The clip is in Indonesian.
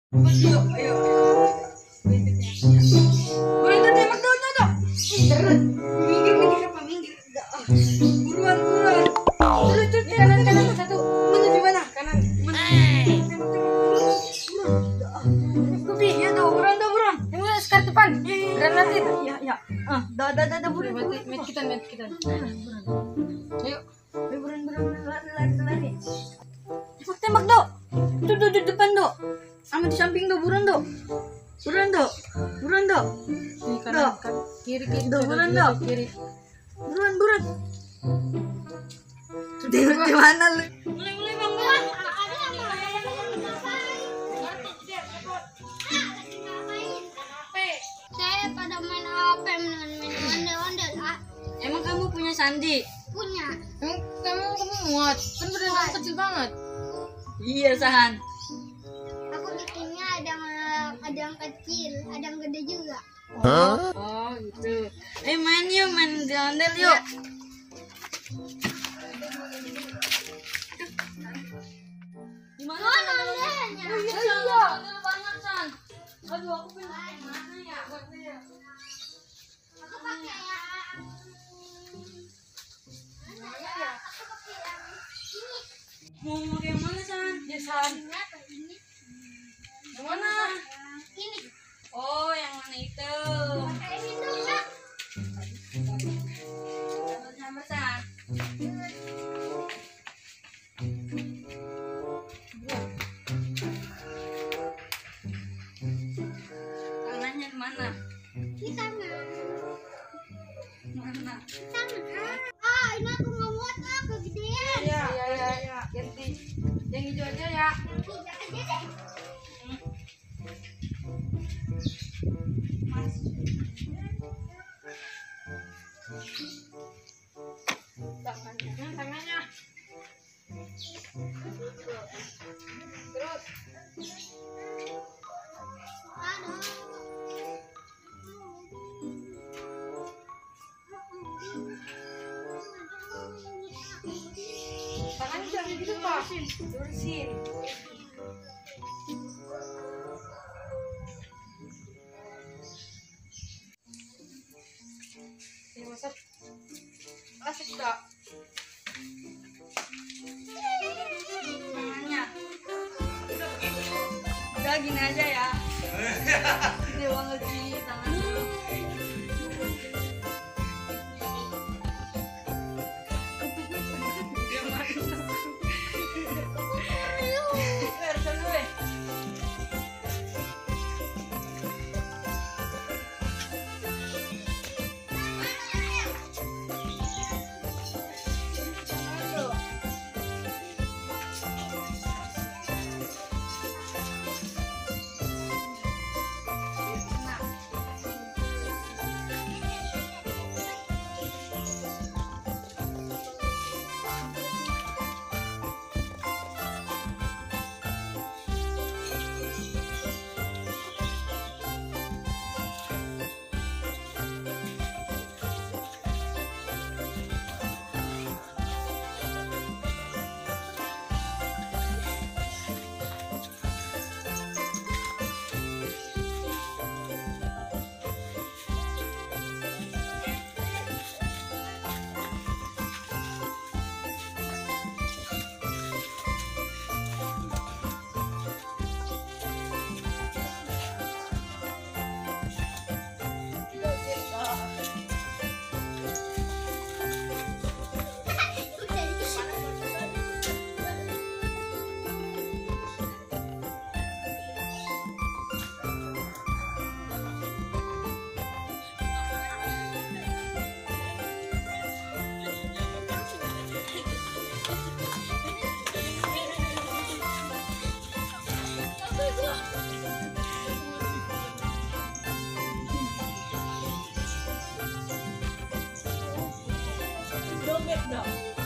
Yuk, ayo. Berangkat tembak dulu tuh. Terus minggir minggir apa minggir? Buruan buruan. Terus kanan kanan satu. Menuju mana? Kanan. Kopi ya tuh buruan tuh buruan. Yang mana sekarang depan? Granatin. Ya ya. Dah buruan. Met kita. Ayo. Buruan lari. Tembak dok. Tuh di depan dok. Sama di samping dok buruan dok. Buruan dok. Ini kanan kan kiri dok buruan dok. Kiri. Buruan. Di mana lu? Mulai bang. Saya pada main apa? Main ondel-ondel. Emang kamu punya sandi? Punya. Emang kamu muat? Kan beneran kecil banget. Iya Sahan. Aku bikinnya ada yang kecil, ada yang gede juga. Oh gitu. Main yuk, main ondel yuk. Gimana? Ondelnya. Iya. Ondel banyak San. Aduh aku pengen yang mana ya? Aku pakai yang Mau pakai yang mana San? Ya San. ini. Yang mana? Ini. Oh yang mana itu? Pakai ini tuh ya. Sama San. Tangannya mana? Ini sama. Mana? Sama. Ini aku nggak muat kegedean. Iya. Ganti. Yang hijau aja ya. Hijau aja deh. Tangannya. Terus. Aduh. Tangannya jangan gitu Pak. Lurusin. Ini masak. Asik tak? Tangannya. Udah gini aja ya. Gede banget sih tangannya. Dompet dong.